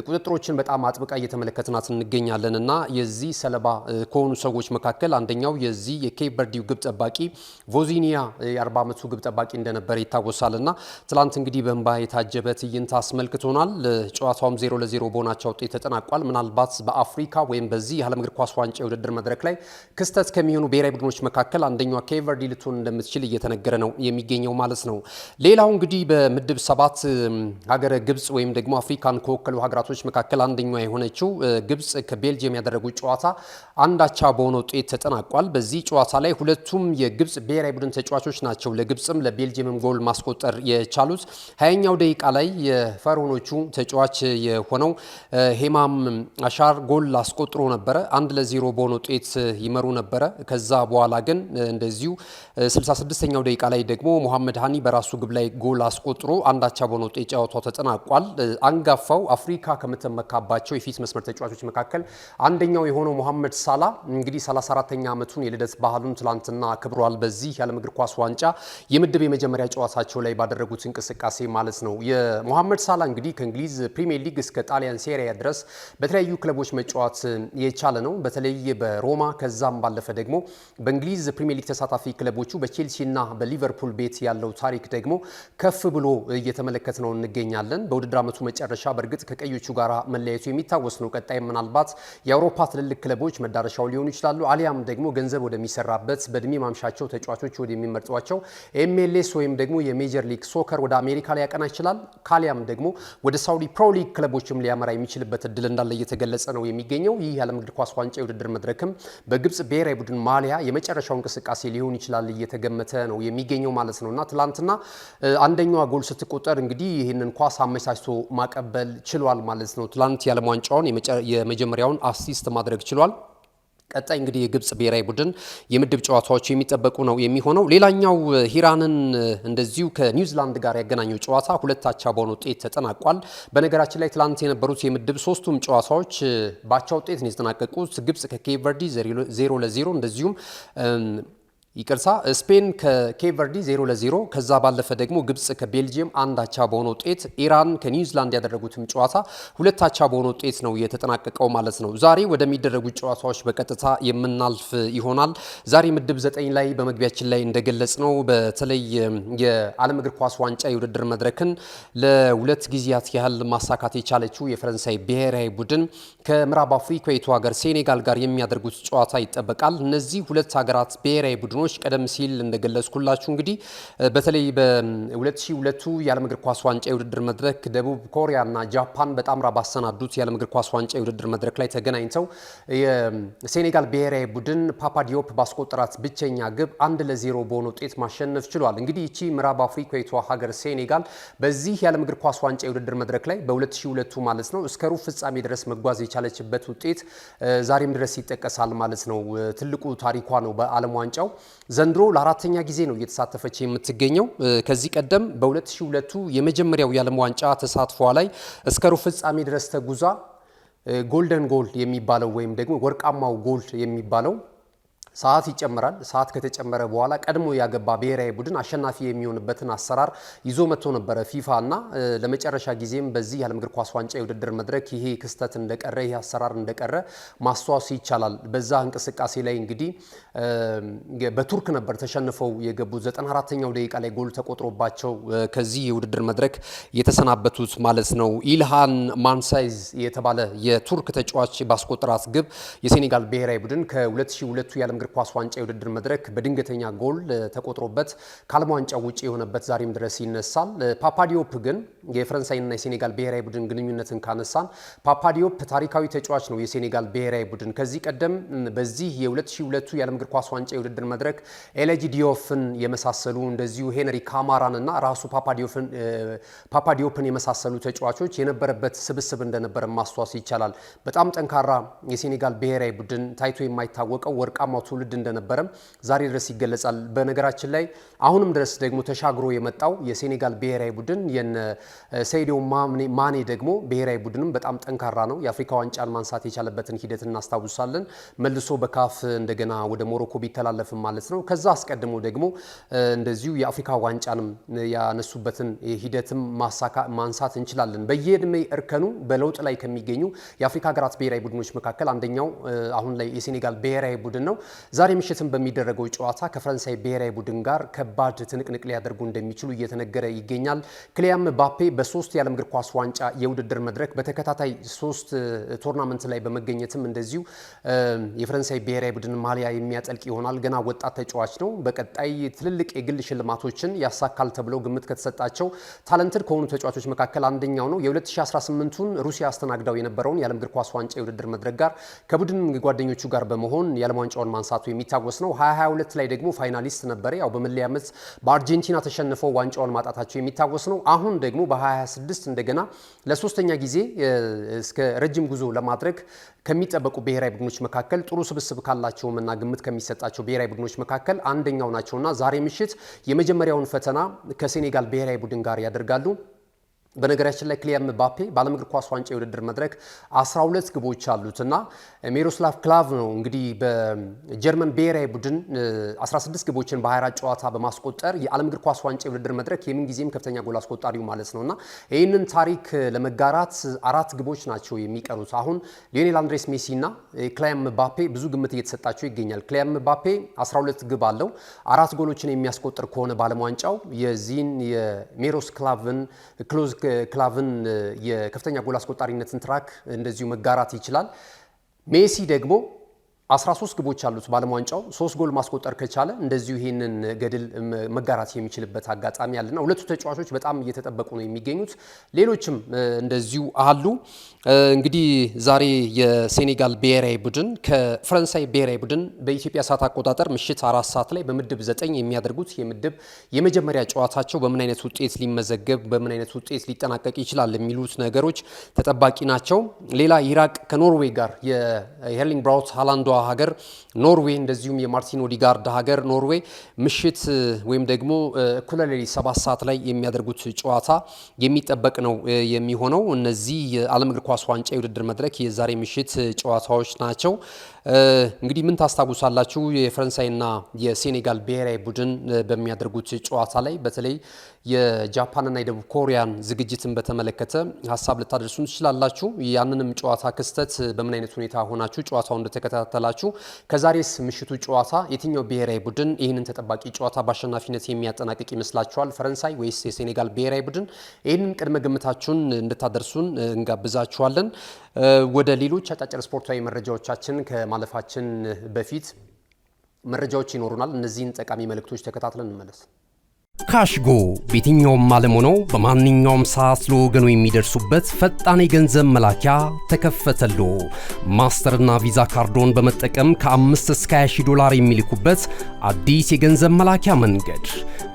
ቁጥጥሮችን በጣም አጥብቃ እየተመለከትናት እንገኛለን እና የዚህ ሰለባ ከሆኑ ሰዎች መካከል አንደኛው የዚህ የኬፕ ቨርዲው ግብ ጠባቂ ቮዚኒያ የ40 ዓመቱ ግብ ጠባቂ እንደነበረ ይታወሳልና ትላንት እንግዲህ በእንባ የታጀበ ትዕይንት አስመልክቶናል። ጨዋታውም 0-0 በሆናቸው ውጤት ተጠናቋል። ምናልባት በአፍሪካ ወይም በዚህ የዓለም እግር ኳስ ዋንጫ የውድድር መድረክ ላይ ክስተት ከሚሆኑ ብሔራዊ ቡድኖች መካከል አንደኛዋ ኬፕ ቨርዲ ልትሆን እንደምትችል እየተነገረ ነው የሚገኘው ማለት ነው። ሌላው እንግዲህ በምድብ 7 ሀገረ ግብጽ ወይም ደግሞ አፍሪካን ከወከሉ ሀገራቶች መካከል አንደኛዋ የሆነችው ግብጽ ከቤልጂየም ያደረጉት ጨዋታ አንዳቻ በሆነ ውጤት ተጠናቋል። በዚህ ጨዋታ ላይ ሁለቱም የግብጽ ብሔራዊ ቡድን ተጫዋቾች ናቸው ለግብጽም ለቤልጂየምም ጎል ማስቆጠር የቻሉት 20ኛው ደቂቃ ላይ የፈርዖኖቹ ተጫዋች የሆነው ሄማም አሻር ጎል አስቆጥሮ ነበረ። 1-0 በሆነ ውጤት ይመሩ ነበረ። ከዛ በኋላ ግን እንደዚሁ 66ኛው ደቂቃ ላይ ደግሞ መሐመድ ሃኒ በራሱ ግብ ላይ ጎል አስቆጥሮ አንዳቻ በሆነ ውጤት ጨዋታው ተጠናቋል። አንጋፋው አፍሪካ ከምትመካባቸው የፊት መስመር ተጫዋቾች መካከል አንደኛው የሆነው መሐመድ ሳላ እንግዲህ 34ኛ ዓመቱን የልደት ባህሉን ትላንትና አክብሯል። በዚህ የዓለም እግር ኳስ ዋንጫ የምድብ የመጀመሪያ ጨዋታቸው ላይ ባደረጉት እንቅስቃሴ ማለት ነው። የሞሐመድ ሳላ እንግዲህ ከእንግሊዝ ፕሪሚየር ሊግ እስከ ጣሊያን ሴሪያ ድረስ በተለያዩ ክለቦች መጫወት የቻለ ነው። በተለይ በሮማ ከዛም ባለፈ ደግሞ በእንግሊዝ ፕሪሚየር ሊግ ተሳታፊ ክለቦቹ በቼልሲና በሊቨርፑል ቤት ያለው ታሪክ ደግሞ ከፍ ብሎ እየተመለከት ነው እንገኛለን። በውድድር ዓመቱ መጨረሻ በእርግጥ ከቀዮቹ ጋር መለያየቱ የሚታወስ ነው። ቀጣይ ምናልባት የአውሮፓ ትልልቅ ክለቦች መዳረሻው ሊሆኑ ይችላሉ። አሊያም ደግሞ ገንዘብ ወደሚሰራበት በእድሜ ማምሻቸው ተጫዋቾች ወደሚመርጧቸው ኤምኤልኤስ ወይም ደግሞ የሜጀር ሊግ ሶከር ወደ አሜሪካ ላይ ያቀና ይችላል። ካሊያም ደግሞ ወደ ሳውዲ ፕሮ ሊግ ክለቦችም ሊያመራ የሚችልበት እድል እንዳለ እየተገለጸ ነው የሚገኘው። ይህ የዓለም እግር ኳስ ዋንጫ የውድድር መድረክም በግብጽ ብሔራዊ ቡድን ማሊያ የመጨረሻው እንቅስቃሴ ሊሆን ይችላል እየተገመተ ነው የሚገኘው ማለት ነውና ትላንትና አንደኛዋ ጎል ስትቆጠር እንግዲህ ይህንን ኳስ አመቻችቶ ማቀበል ችሏል ማለት ነው። ትላንት የዓለም ዋንጫውን የመጀመሪያውን አሲስት ማድረግ ችሏል። ቀጣይ እንግዲህ የግብጽ ብሔራዊ ቡድን የምድብ ጨዋታዎች የሚጠበቁ ነው የሚሆነው። ሌላኛው ኢራንን እንደዚሁ ከኒውዚላንድ ጋር ያገናኘው ጨዋታ 2-2 በሆነ ውጤት ተጠናቋል። በነገራችን ላይ ትላንት የነበሩት የምድብ ሶስቱም ጨዋታዎች ባቻ ውጤት ነው የተጠናቀቁት። ግብጽ ከኬፕ ቨርዲ 0-0 እንደዚሁም ይቅርታ ስፔን ከኬፕ ቨርዲ 0-0 ከዛ ባለፈ ደግሞ ግብጽ ከቤልጂየም 1-1 በሆነ ውጤት ኢራን ከኒውዚላንድ ያደረጉትም ጨዋታ 2-2 በሆነ ውጤት ነው የተጠናቀቀው ማለት ነው። ዛሬ ወደሚደረጉት ጨዋታዎች በቀጥታ የምናልፍ ይሆናል። ዛሬ ምድብ 9 ላይ በመግቢያችን ላይ እንደገለጽ ነው በተለይ የዓለም እግር ኳስ ዋንጫ የውድድር መድረክን ለሁለት ጊዜያት ያህል ማሳካት የቻለችው የፈረንሳይ ብሔራዊ ቡድን ከምዕራብ አፍሪካዊቱ ሀገር ሴኔጋል ጋር የሚያደርጉት ጨዋታ ይጠበቃል። እነዚህ ሁለት ሀገራት ብሔራዊ ቡድኖች ቀደም ሲል እንደገለጽኩላችሁ እንግዲህ በተለይ በ2002 የዓለም እግር ኳስ ዋንጫ የውድድር መድረክ ደቡብ ኮሪያና ጃፓን በጣምራ ባሰናዱት የዓለም እግር ኳስ ዋንጫ የውድድር መድረክ ላይ ተገናኝተው የሴኔጋል ብሔራዊ ቡድን ፓፓዲዮፕ ባስቆጠራት ብቸኛ ግብ 1-0 በሆነ ውጤት ማሸነፍ ችሏል። እንግዲህ እቺ ምዕራብ አፍሪካዊቷ ሀገር ሴኔጋል በዚህ የዓለም እግር ኳስ ዋንጫ የውድድር መድረክ ላይ በ2002 ማለት ነው እስከ ሩብ ፍጻሜ ድረስ መጓዝ የቻለችበት ውጤት ዛሬም ድረስ ይጠቀሳል ማለት ነው። ትልቁ ታሪኳ ነው በዓለም ዋንጫው። ዘንድሮ ለአራተኛ ጊዜ ነው እየተሳተፈች የምትገኘው። ከዚህ ቀደም በ2002 የመጀመሪያው የዓለም ዋንጫ ተሳትፏ ላይ እስከ ሩብ ፍጻሜ ድረስ ተጉዛ ጎልደን ጎል የሚባለው ወይም ደግሞ ወርቃማው ጎል የሚባለው ሰዓት ይጨመራል። ሰዓት ከተጨመረ በኋላ ቀድሞ ያገባ ብሔራዊ ቡድን አሸናፊ የሚሆንበትን አሰራር ይዞ መጥቶ ነበረ ፊፋ እና ለመጨረሻ ጊዜም በዚህ የዓለም እግር ኳስ ዋንጫ የውድድር መድረክ ይሄ ክስተት እንደቀረ ይሄ አሰራር እንደቀረ ማስተዋወስ ይቻላል። በዛ እንቅስቃሴ ላይ እንግዲህ በቱርክ ነበር ተሸንፈው የገቡት 94ኛው ደቂቃ ላይ ጎል ተቆጥሮባቸው ከዚህ የውድድር መድረክ የተሰናበቱት ማለት ነው። ኢልሃን ማንሳይዝ የተባለ የቱርክ ተጫዋች ባስቆጠራት ግብ የሴኔጋል ብሔራዊ ቡድን ከ2002 የዓለም እግር ኳስ ዋንጫ የውድድር መድረክ በድንገተኛ ጎል ተቆጥሮበት ከዓለም ዋንጫው ውጪ የሆነበት ዛሬም ድረስ ይነሳል። ፓፓዲዮፕ ግን የፈረንሳይና የሴኔጋል ብሔራዊ ቡድን ግንኙነትን ካነሳን ፓፓዲዮፕ ታሪካዊ ተጫዋች ነው የሴኔጋል ብሔራዊ ቡድን። ከዚህ ቀደም በዚህ የ2002 የዓለም እግር ኳስ ዋንጫ የውድድር መድረክ ኤሌጂ ዲዮፍን የመሳሰሉ እንደዚሁ ሄንሪ ካማራን እና ራሱ ፓፓዲዮፕን የመሳሰሉ ተጫዋቾች የነበረበት ስብስብ እንደነበረ ማስተዋወስ ይቻላል። በጣም ጠንካራ የሴኔጋል ብሔራዊ ቡድን ታይቶ የማይታወቀው ወርቃማው ትውልድ እንደነበረ ዛሬ ድረስ ይገለጻል። በነገራችን ላይ አሁንም ድረስ ደግሞ ተሻግሮ የመጣው የሴኔጋል ብሔራዊ ቡድን የነ ሰይዲዮ ማኔ ደግሞ ብሔራዊ ቡድንም በጣም ጠንካራ ነው። የአፍሪካ ዋንጫን ማንሳት የቻለበትን ሂደት እናስታውሳለን። መልሶ በካፍ እንደገና ወደ ሞሮኮ ቢተላለፍም ማለት ነው። ከዛ አስቀድሞ ደግሞ እንደዚሁ የአፍሪካ ዋንጫንም ያነሱበትን ሂደትም ማንሳት እንችላለን። በየእድሜ እርከኑ በለውጥ ላይ ከሚገኙ የአፍሪካ ሀገራት ብሔራዊ ቡድኖች መካከል አንደኛው አሁን ላይ የሴኔጋል ብሔራዊ ቡድን ነው። ዛሬ ምሽትም በሚደረገው ጨዋታ ከፈረንሳይ ብሔራዊ ቡድን ጋር ከባድ ትንቅንቅ ሊያደርጉ እንደሚችሉ እየተነገረ ይገኛል። ክሊያን ምባፔ በሶስት የዓለም እግር ኳስ ዋንጫ የውድድር መድረክ በተከታታይ 3 ቶርናመንት ላይ በመገኘትም እንደዚሁ የፈረንሳይ ብሔራዊ ቡድን ማሊያ የሚያጠልቅ ይሆናል። ገና ወጣት ተጫዋች ነው። በቀጣይ ትልልቅ የግል ሽልማቶችን ያሳካል ተብሎ ግምት ከተሰጣቸው ታለንትድ ከሆኑ ተጫዋቾች መካከል አንደኛው ነው። የ2018ቱን ሩሲያ አስተናግዳው የነበረውን የዓለም እግር ኳስ ዋንጫ የውድድር መድረክ ጋር ከቡድን ጓደኞቹ ጋር በመሆን የዓለም ዋንጫውን ማንሳቱ የሚታወስ ነው። 2022 ላይ ደግሞ ፋይናሊስት ነበረ። ያው በመለያ ምት በአርጀንቲና ተሸንፈው ዋንጫውን ማጣታቸው የሚታወስ ነው። አሁን ደግሞ በ2026 እንደገና ለሶስተኛ ጊዜ እስከ ረጅም ጉዞ ለማድረግ ከሚጠበቁ ብሔራዊ ቡድኖች መካከል ጥሩ ስብስብ ካላቸውም እና ግምት ከሚሰጣቸው ብሔራዊ ቡድኖች መካከል አንደኛው ናቸውና ዛሬ ምሽት የመጀመሪያውን ፈተና ከሴኔጋል ብሔራዊ ቡድን ጋር ያደርጋሉ። በነገራችን ላይ ክሊያን ምባፔ በዓለም እግር ኳስ ዋንጫ የውድድር መድረክ 12 ግቦች አሉትና ሚሮስላቭ ክላቭ ነው እንግዲህ በጀርመን ብሔራዊ ቡድን 16 ግቦችን በ24 ጨዋታ በማስቆጠር የዓለም እግር ኳስ ዋንጫ የውድድር መድረክ የምንጊዜም ከፍተኛ ጎል አስቆጣሪው ማለት ነውና ይህንን ታሪክ ለመጋራት 4 ግቦች ናቸው የሚቀሩት። አሁን ሊዮኔል አንድሬስ ሜሲ እና ክሊያን ምባፔ ብዙ ግምት እየተሰጣቸው ይገኛል። ክሊያን ምባፔ 12 ግብ አለው። 4 ጎሎችን የሚያስቆጥር ከሆነ በዓለም ዋንጫው የዚህን የሚሮስ ክላቭን የከፍተኛ ጎል አስቆጣሪነትን ትራክ እንደዚሁ መጋራት ይችላል። ሜሲ ደግሞ 13 ግቦች አሉት በዓለም ዋንጫው 3 ጎል ማስቆጠር ከቻለ እንደዚሁ ይሄንን ገድል መጋራት የሚችልበት አጋጣሚ አለና ሁለቱ ተጫዋቾች በጣም እየተጠበቁ ነው የሚገኙት። ሌሎችም እንደዚሁ አሉ። እንግዲህ ዛሬ የሴኔጋል ብሔራዊ ቡድን ከፈረንሳይ ብሔራዊ ቡድን በኢትዮጵያ ሰዓት አቆጣጠር ምሽት 4 ሰዓት ላይ በምድብ 9 የሚያደርጉት የምድብ የመጀመሪያ ጨዋታቸው በምን አይነት ውጤት ሊመዘገብ በምን አይነት ውጤት ሊጠናቀቅ ይችላል የሚሉት ነገሮች ተጠባቂ ናቸው። ሌላ ኢራቅ ከኖርዌይ ጋር የኤርሊንግ ብራውት ሃላንዷ ሀገር ኖርዌይ እንደዚሁም የማርቲን ኦዲጋርድ ሀገር ኖርዌይ ምሽት ወይም ደግሞ እኩለ ሌሊት 7 ሰዓት ላይ የሚያደርጉት ጨዋታ የሚጠበቅ ነው የሚሆነው። እነዚህ የዓለም እግር ኳስ ዋንጫ የውድድር መድረክ የዛሬ ምሽት ጨዋታዎች ናቸው። እንግዲህ ምን ታስታውሳላችሁ? የፈረንሳይና የሴኔጋል ብሔራዊ ቡድን በሚያደርጉት ጨዋታ ላይ በተለይ የጃፓንና የደቡብ ኮሪያን ዝግጅትን በተመለከተ ሀሳብ ልታደርሱን ትችላላችሁ። ያንንም ጨዋታ ክስተት በምን አይነት ሁኔታ ሆናችሁ ጨዋታው እንደተከታተላችሁ፣ ከዛሬስ ምሽቱ ጨዋታ የትኛው ብሔራዊ ቡድን ይህንን ተጠባቂ ጨዋታ በአሸናፊነት የሚያጠናቅቅ ይመስላችኋል? ፈረንሳይ ወይስ የሴኔጋል ብሔራዊ ቡድን? ይህንን ቅድመ ግምታችሁን እንድታደርሱን እንጋብዛችኋለን። ወደ ሌሎች አጫጭር ስፖርታዊ መረጃዎቻችን ከማለፋችን በፊት መረጃዎች ይኖሩናል። እነዚህን ጠቃሚ መልእክቶች ተከታትለን እንመለስ። ካሽጎ በየትኛውም ዓለም ሆነው በማንኛውም ሰዓት ለወገኑ የሚደርሱበት ፈጣን የገንዘብ መላኪያ ተከፈተሎ። ማስተርና ቪዛ ካርዶን በመጠቀም ከ5 እስከ 20 ዶላር የሚልኩበት አዲስ የገንዘብ መላኪያ መንገድ።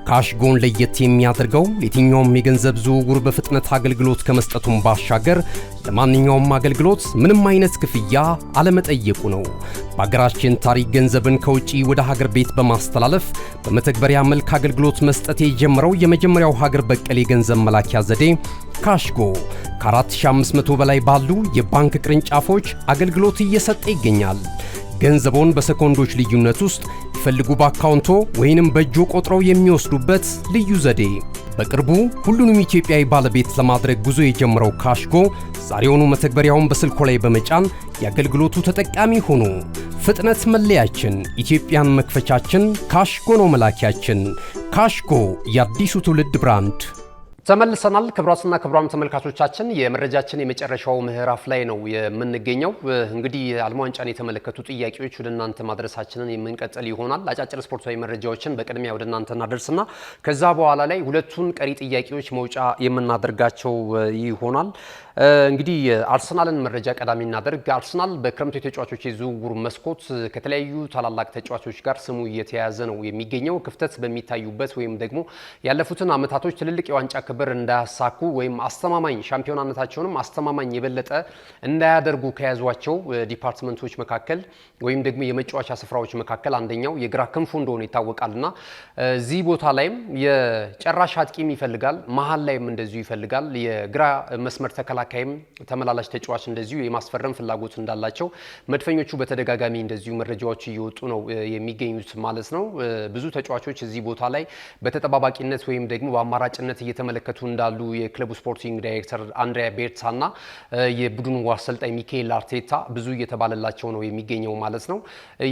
ካሽጎን ለየት የሚያደርገው የትኛውም የገንዘብ ዝውውር በፍጥነት አገልግሎት ከመስጠቱም ባሻገር ለማንኛውም አገልግሎት ምንም አይነት ክፍያ አለመጠየቁ ነው። በሀገራችን ታሪክ ገንዘብን ከውጪ ወደ ሀገር ቤት በማስተላለፍ በመተግበሪያ መልክ አገልግሎት መስጠት የጀመረው የመጀመሪያው ሀገር በቀል የገንዘብ መላኪያ ዘዴ ካሽጎ ከ4500 በላይ ባሉ የባንክ ቅርንጫፎች አገልግሎት እየሰጠ ይገኛል። ገንዘቦን በሰኮንዶች ልዩነት ውስጥ ይፈልጉ በአካውንቶ ወይንም በእጆ ቆጥረው የሚወስዱበት ልዩ ዘዴ። በቅርቡ ሁሉንም ኢትዮጵያዊ ባለቤት ለማድረግ ጉዞ የጀመረው ካሽጎ ዛሬውኑ መተግበሪያውን በስልኮ ላይ በመጫን የአገልግሎቱ ተጠቃሚ ሆኑ። ፍጥነት መለያችን፣ ኢትዮጵያን መክፈቻችን፣ ካሽጎ ነው መላኪያችን። ካሽጎ የአዲሱ ትውልድ ብራንድ። ተመልሰናል። ክቡራትና ክቡራን ተመልካቾቻችን የመረጃችን የመጨረሻው ምዕራፍ ላይ ነው የምንገኘው። እንግዲህ ዓለም ዋንጫን የተመለከቱ ጥያቄዎች ወደ እናንተ ማድረሳችንን የምንቀጥል ይሆናል። አጫጭር ስፖርታዊ መረጃዎችን በቅድሚያ ወደ እናንተ እናደርስና ከዛ በኋላ ላይ ሁለቱን ቀሪ ጥያቄዎች መውጫ የምናደርጋቸው ይሆናል። እንግዲህ አርሰናልን መረጃ ቀዳሚ እናደርግ። አርሰናል በክረምቱ የተጫዋቾች የዝውውር መስኮት ከተለያዩ ታላላቅ ተጫዋቾች ጋር ስሙ እየተያያዘ ነው የሚገኘው። ክፍተት በሚታዩበት ወይም ደግሞ ያለፉትን ዓመታቶች ትልልቅ የዋንጫ ክብር እንዳያሳኩ ወይም አስተማማኝ ሻምፒዮናነታቸውንም አስተማማኝ የበለጠ እንዳያደርጉ ከያዟቸው ዲፓርትመንቶች መካከል ወይም ደግሞ የመጫወቻ ስፍራዎች መካከል አንደኛው የግራ ክንፉ እንደሆነ ይታወቃልና እዚህ ቦታ ላይም የጨራሽ አጥቂም ይፈልጋል፣ መሃል ላይም እንደዚሁ ይፈልጋል። የግራ መስመር ተከላካይም ተመላላሽ ተጫዋች እንደዚሁ የማስፈረም ፍላጎት እንዳላቸው መድፈኞቹ በተደጋጋሚ እንደዚሁ መረጃዎች እየወጡ ነው የሚገኙት ማለት ነው። ብዙ ተጫዋቾች እዚህ ቦታ ላይ በተጠባባቂነት ወይም ደግሞ በአማራጭነት እየተመለከቱ እንዳሉ የክለቡ ስፖርቲንግ ዳይሬክተር አንድሪያ ቤርታና የቡድኑ አሰልጣኝ ሚካኤል አርቴታ ብዙ እየተባለላቸው ነው የሚገኘው ማለት ነው።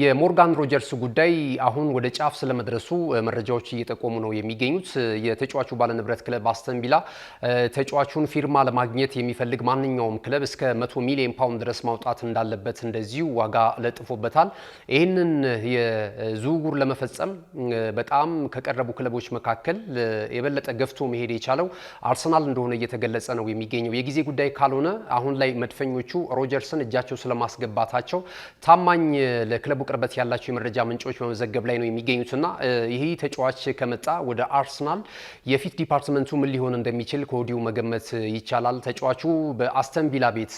የሞርጋን ሮጀርስ ጉዳይ አሁን ወደ ጫፍ ስለመድረሱ መረጃዎች እየጠቆሙ ነው የሚገኙት። የተጫዋቹ ባለንብረት ክለብ አስተን ቪላ ተጫዋቹን ፊርማ ለማግኘት የሚፈልግ ማንኛውም ክለብ እስከ 100 ሚሊዮን ፓውንድ ድረስ ማውጣት እንዳለበት እንደዚሁ ዋጋ ለጥፎበታል። ይህንን የዝውውር ለመፈጸም በጣም ከቀረቡ ክለቦች መካከል የበለጠ ገፍቶ መሄድ የቻለው አርሰናል እንደሆነ እየተገለጸ ነው የሚገኘው። የጊዜ ጉዳይ ካልሆነ አሁን ላይ መድፈኞቹ ሮጀርስን እጃቸው ስለማስገባታቸው ታማኝ ለክለቡ ቅርበት ያላቸው የመረጃ ምንጮች በመዘገብ ላይ ነው የሚገኙትና ይህ ተጫዋች ከመጣ ወደ አርሰናል የፊት ዲፓርትመንቱ ምን ሊሆን እንደሚችል ከወዲሁ መገመት ይቻላል። ተጫዋቹ በአስተን ቪላ ቤት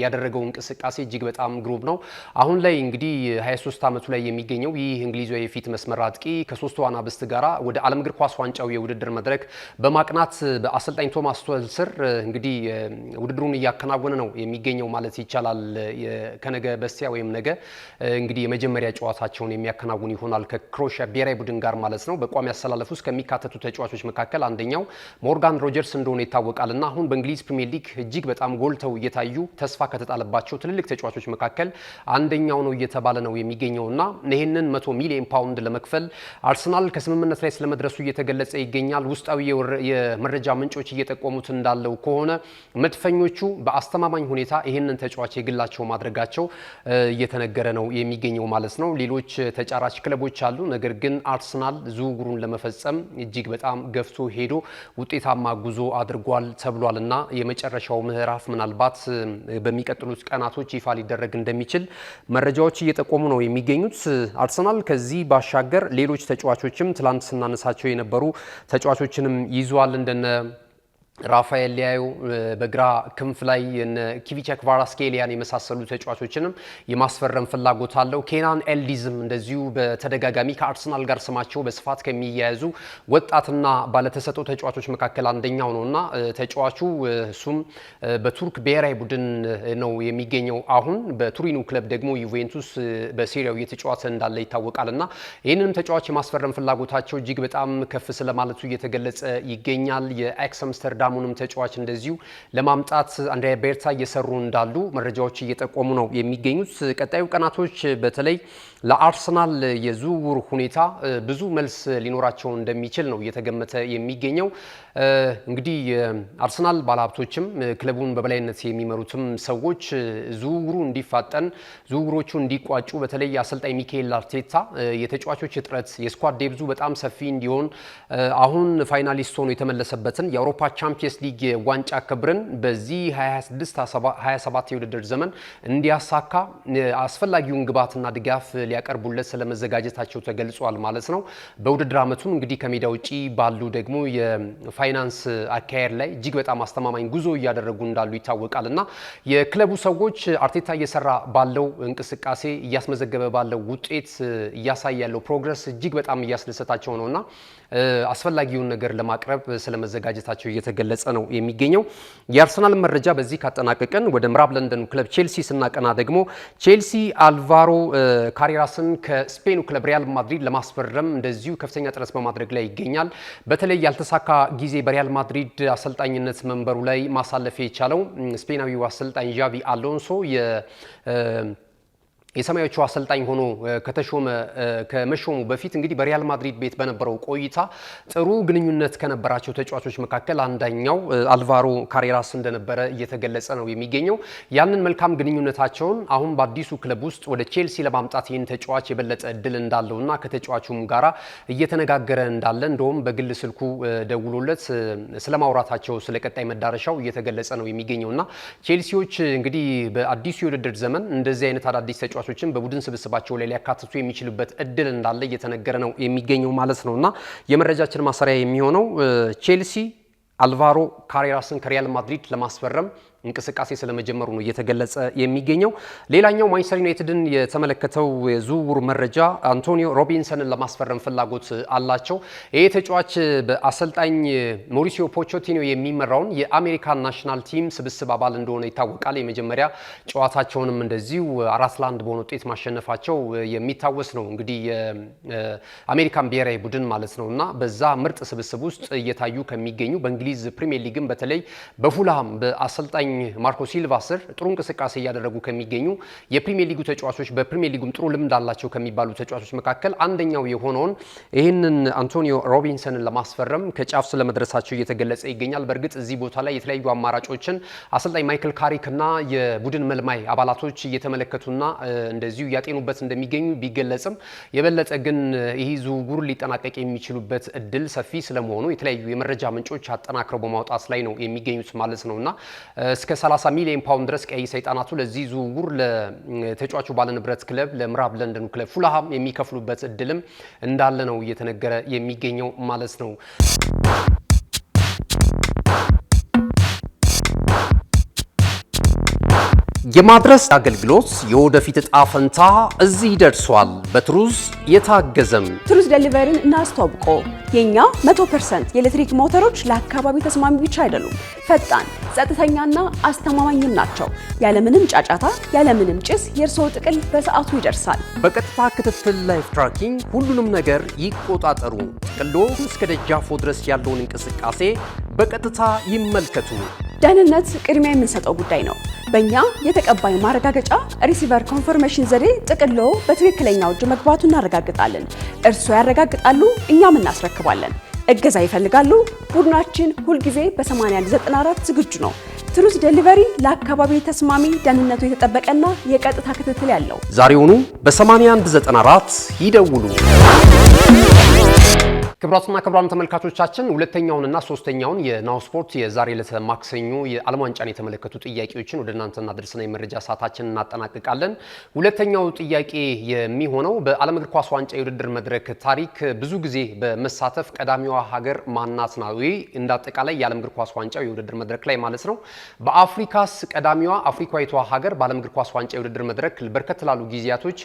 ያደረገው እንቅስቃሴ እጅግ በጣም ግሩም ነው። አሁን ላይ እንግዲህ 23 ዓመቱ ላይ የሚገኘው ይህ እንግሊዛዊ የፊት መስመር አጥቂ ከሶስቱ አናብስት ጋራ ወደ ዓለም እግር ኳስ ዋንጫው የውድድር መድረክ በማቅናት በአሰልጣኝ ቶማስ ቱኸል ስር እንግዲህ ውድድሩን እያከናወነ ነው የሚገኘው ማለት ይቻላል። ከነገ በስቲያ ወይም ነገ እንግዲህ የመጀመሪያ ጨዋታቸውን የሚያከናውን ይሆናል ከክሮኤሺያ ብሔራዊ ቡድን ጋር ማለት ነው። በቋሚ አሰላለፍ ውስጥ ከሚካተቱ ተጫዋቾች መካከል አንደኛው ሞርጋን ሮጀርስ እንደሆነ ይታወቃልና አሁን በእንግሊዝ ፕሪሚየር ሊግ እጅግ በጣም ጎልተው እየታዩ ተስፋ ከተጣለባቸው ትልልቅ ተጫዋቾች መካከል አንደኛው ነው እየተባለ ነው የሚገኘውና ይህንን 100 ሚሊዮን ፓውንድ ለመክፈል አርሰናል ከስምምነት ላይ ስለመድረሱ እየተገለጸ ይገኛል። ውስጣዊ የመረጃ ምንጮች እየጠቆሙት እንዳለው ከሆነ መድፈኞቹ በአስተማማኝ ሁኔታ ይህንን ተጫዋች የግላቸው ማድረጋቸው እየተነገረ ነው የሚገኘው ማለት ነው። ሌሎች ተጫራች ክለቦች አሉ። ነገር ግን አርሰናል ዝውውሩን ለመፈጸም እጅግ በጣም ገፍቶ ሄዶ ውጤታማ ጉዞ አድርጓል ተብሏል እና የመጨረሻው ምዕራፍ ምናልባት በሚቀጥሉት ቀናቶች ይፋ ሊደረግ እንደሚችል መረጃዎች እየጠቆሙ ነው የሚገኙት። አርሰናል ከዚህ ባሻገር ሌሎች ተጫዋቾችም ትላንት ስናነሳቸው የነበሩ ተጫዋቾችንም ይዟል። እንደነ ራፋኤል ሊያዮ በግራ ክንፍ ላይ ኪቪቻ ክቫራትስኬሊያን የመሳሰሉ ተጫዋቾችንም የማስፈረም ፍላጎት አለው። ኬናን ኤልዲዝም እንደዚሁ በተደጋጋሚ ከአርሰናል ጋር ስማቸው በስፋት ከሚያያዙ ወጣትና ባለተሰጥኦ ተጫዋቾች መካከል አንደኛው ነውና ተጫዋቹ እሱም በቱርክ ብሔራዊ ቡድን ነው የሚገኘው። አሁን በቱሪኑ ክለብ ደግሞ ዩቬንቱስ በሴሪያው እየተጫወተ እንዳለ ይታወቃልና ይህንንም ተጫዋች የማስፈረም ፍላጎታቸው እጅግ በጣም ከፍ ስለማለቱ እየተገለጸ ይገኛል። የአያክስ አምስተርዳም ሙንም ተጫዋች እንደዚሁ ለማምጣት አንድሪያ ቤርታ እየሰሩ እንዳሉ መረጃዎች እየጠቆሙ ነው የሚገኙት። ቀጣዩ ቀናቶች በተለይ ለአርሰናል የዝውውር ሁኔታ ብዙ መልስ ሊኖራቸው እንደሚችል ነው እየተገመተ የሚገኘው። እንግዲህ አርሰናል ባለሀብቶችም ክለቡን በበላይነት የሚመሩትም ሰዎች ዝውውሩ እንዲፋጠን ዝውውሮቹ እንዲቋጩ በተለይ አሰልጣኝ ሚካኤል አርቴታ የተጫዋቾች እጥረት የስኳድ ዴብዙ በጣም ሰፊ እንዲሆን አሁን ፋይናሊስት ሆኖ የተመለሰበትን የአውሮፓ ቻምፒየንስ ሊግ ዋንጫ ክብርን በዚህ 26-27 የውድድር ዘመን እንዲያሳካ አስፈላጊውን ግብዓትና ድጋፍ ሊያቀርቡለት ስለመዘጋጀታቸው ተገልጿል ማለት ነው። በውድድር ዓመቱም እንግዲህ ከሜዳ ውጪ ባሉ ደግሞ የፋይናንስ አካሄድ ላይ እጅግ በጣም አስተማማኝ ጉዞ እያደረጉ እንዳሉ ይታወቃል እና የክለቡ ሰዎች አርቴታ እየሰራ ባለው እንቅስቃሴ እያስመዘገበ ባለው ውጤት እያሳየ ያለው ፕሮግረስ እጅግ በጣም እያስደሰታቸው ነውና አስፈላጊውን ነገር ለማቅረብ ስለመዘጋጀታቸው እየተገለጸ ነው የሚገኘው። የአርሰናል መረጃ በዚህ ካጠናቀቀን ወደ ምዕራብ ለንደኑ ክለብ ቼልሲ ስናቀና ደግሞ ቼልሲ አልቫሮ ካሬራስን ከስፔኑ ክለብ ሪያል ማድሪድ ለማስፈረም እንደዚሁ ከፍተኛ ጥረት በማድረግ ላይ ይገኛል። በተለይ ያልተሳካ ጊዜ በሪያል ማድሪድ አሰልጣኝነት መንበሩ ላይ ማሳለፍ የቻለው ስፔናዊው አሰልጣኝ ዣቪ አሎንሶ የሰማያዊዎቹ አሰልጣኝ ሆኖ ከመሾሙ በፊት እንግዲህ በሪያል ማድሪድ ቤት በነበረው ቆይታ ጥሩ ግንኙነት ከነበራቸው ተጫዋቾች መካከል አንደኛው አልቫሮ ካሬራስ እንደነበረ እየተገለጸ ነው የሚገኘው። ያንን መልካም ግንኙነታቸውን አሁን በአዲሱ ክለብ ውስጥ ወደ ቼልሲ ለማምጣት ይህን ተጫዋች የበለጠ እድል እንዳለውና ከተጫዋቹም ጋራ እየተነጋገረ እንዳለ እንደውም በግል ስልኩ ደውሎለት ስለማውራታቸው ስለቀጣይ መዳረሻው እየተገለጸ ነው የሚገኘውና ቼልሲዎች እንግዲህ በአዲሱ የውድድር ዘመን እንደዚህ አይነት አዳዲስ ተጫዋቾችን በቡድን ስብስባቸው ላይ ሊያካትቱ የሚችሉበት እድል እንዳለ እየተነገረ ነው የሚገኘው ማለት ነውና የመረጃችን ማሰሪያ የሚሆነው ቼልሲ አልቫሮ ካሬራስን ከሪያል ማድሪድ ለማስፈረም እንቅስቃሴ ስለመጀመሩ ነው እየተገለጸ የሚገኘው። ሌላኛው ማንቸስተር ዩናይትድን የተመለከተው የዝውውር መረጃ አንቶኒዮ ሮቢንሰንን ለማስፈረም ፍላጎት አላቸው። ይህ ተጫዋች በአሰልጣኝ ሞሪሲዮ ፖቼቲኖ የሚመራውን የአሜሪካን ናሽናል ቲም ስብስብ አባል እንደሆነ ይታወቃል። የመጀመሪያ ጨዋታቸውንም እንደዚሁ 4-1 በሆነ ውጤት ማሸነፋቸው የሚታወስ ነው። እንግዲህ የአሜሪካን ብሔራዊ ቡድን ማለት ነው እና በዛ ምርጥ ስብስብ ውስጥ እየታዩ ከሚገኙ በእንግሊዝ ፕሪሚየር ሊግም በተለይ በፉልሃም በአሰልጣኝ ማርኮ ሲልቫ ስር ጥሩ እንቅስቃሴ እያደረጉ ከሚገኙ የፕሪሚየር ሊጉ ተጫዋቾች በፕሪሚየር ሊጉም ጥሩ ልምድ አላቸው ከሚባሉ ተጫዋቾች መካከል አንደኛው የሆነውን ይህንን አንቶኒዮ ሮቢንሰንን ለማስፈረም ከጫፍ ስለመድረሳቸው እየተገለጸ ይገኛል። በእርግጥ እዚህ ቦታ ላይ የተለያዩ አማራጮችን አሰልጣኝ ማይክል ካሪክና የቡድን መልማይ አባላቶች እየተመለከቱና እንደዚሁ ያጤኑበት እንደሚገኙ ቢገለጽም የበለጠ ግን ይህ ዝውውር ሊጠናቀቅ የሚችሉበት እድል ሰፊ ስለመሆኑ የተለያዩ የመረጃ ምንጮች አጠናክረው በማውጣት ላይ ነው የሚገኙት ማለት ነውና እስከ 30 ሚሊዮን ፓውንድ ድረስ ቀይ ሰይጣናቱ ለዚህ ዝውውር ለተጫዋቹ ባለንብረት ክለብ ለምዕራብ ለንደኑ ክለብ ፉልሃም የሚከፍሉበት እድልም እንዳለ ነው እየተነገረ የሚገኘው ማለት ነው። የማድረስ አገልግሎት የወደፊት ዕጣ ፈንታ እዚህ ደርሷል። በትሩዝ የታገዘም ትሩዝ ዴሊቨሪን እናስተዋውቆ። የኛ 100% የኤሌክትሪክ ሞተሮች ለአካባቢ ተስማሚ ብቻ አይደሉም፣ ፈጣን፣ ጸጥተኛና አስተማማኝም ናቸው። ያለምንም ጫጫታ፣ ያለምንም ጭስ የእርስዎ ጥቅል በሰዓቱ ይደርሳል። በቀጥታ ክትትል ላይፍ ትራኪንግ ሁሉንም ነገር ይቆጣጠሩ። ጥቅሎ እስከ ደጃፎ ድረስ ያለውን እንቅስቃሴ በቀጥታ ይመልከቱ። ደህንነት ቅድሚያ የምንሰጠው ጉዳይ ነው። በእኛ የተቀባይ ማረጋገጫ ሪሲቨር ኮንፈርሜሽን ዘዴ ጥቅሎ በትክክለኛው እጅ መግባቱን እናረጋግጣለን። እርስዎ ያረጋግጣሉ፣ እኛም እናስረክባለን። እገዛ ይፈልጋሉ? ቡድናችን ሁልጊዜ በ8194 ዝግጁ ነው። ትሩዝ ዴሊቨሪ ለአካባቢ ተስማሚ፣ ደህንነቱ የተጠበቀና የቀጥታ ክትትል ያለው። ዛሬውኑ በ8194 ይደውሉ። ክቡራትና ክቡራን ተመልካቾቻችን ሁለተኛውንና ሶስተኛውን የናሁ ስፖርት የዛሬ ዕለተ ማክሰኞ የዓለም ዋንጫን የተመለከቱ ጥያቄዎችን ወደ እናንተ እናደርስና የመረጃ ሰዓታችንን እናጠናቅቃለን። ሁለተኛው ጥያቄ የሚሆነው በዓለም እግር ኳስ ዋንጫ የውድድር መድረክ ታሪክ ብዙ ጊዜ በመሳተፍ ቀዳሚዋ ሀገር ማናት ነው? እንደ አጠቃላይ የዓለም እግር ኳስ ዋንጫ የውድድር መድረክ ላይ ማለት ነው። በአፍሪካስ ቀዳሚዋ አፍሪካዊቷ ሀገር በዓለም እግር ኳስ ዋንጫ የውድድር መድረክ በርከት ላሉ ጊዜያቶች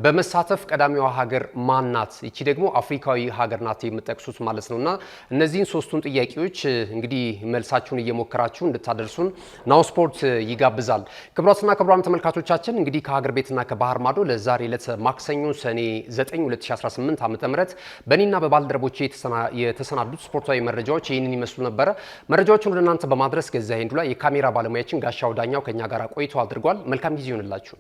በመሳተፍ ቀዳሚዋ ሀገር ማናት? ይቺ ደግሞ አፍሪካዊ ሀገር ናት ጠቅሱት ማለት ነውና እነዚህን ሶስቱን ጥያቄዎች እንግዲህ መልሳችሁን እየሞከራችሁ እንድታደርሱን ናሁ ስፖርት ይጋብዛል። ክቡራትና ክቡራን ተመልካቾቻችን እንግዲህ ከሀገር ቤትና ከባህር ማዶ ለዛሬ ዕለት ማክሰኞ ሰኔ 9 2018 ዓ.ም በእኔና በባልደረቦቼ የተሰናዱት ስፖርታዊ መረጃዎች ይህንን ይመስሉ ነበረ። መረጃዎችን ወደ እናንተ በማድረስ ገዛ ሄንዱላ የካሜራ ባለሙያችን ጋሻው ዳኛው ከኛ ጋር ቆይቶ አድርጓል። መልካም ጊዜ ይሁንላችሁ።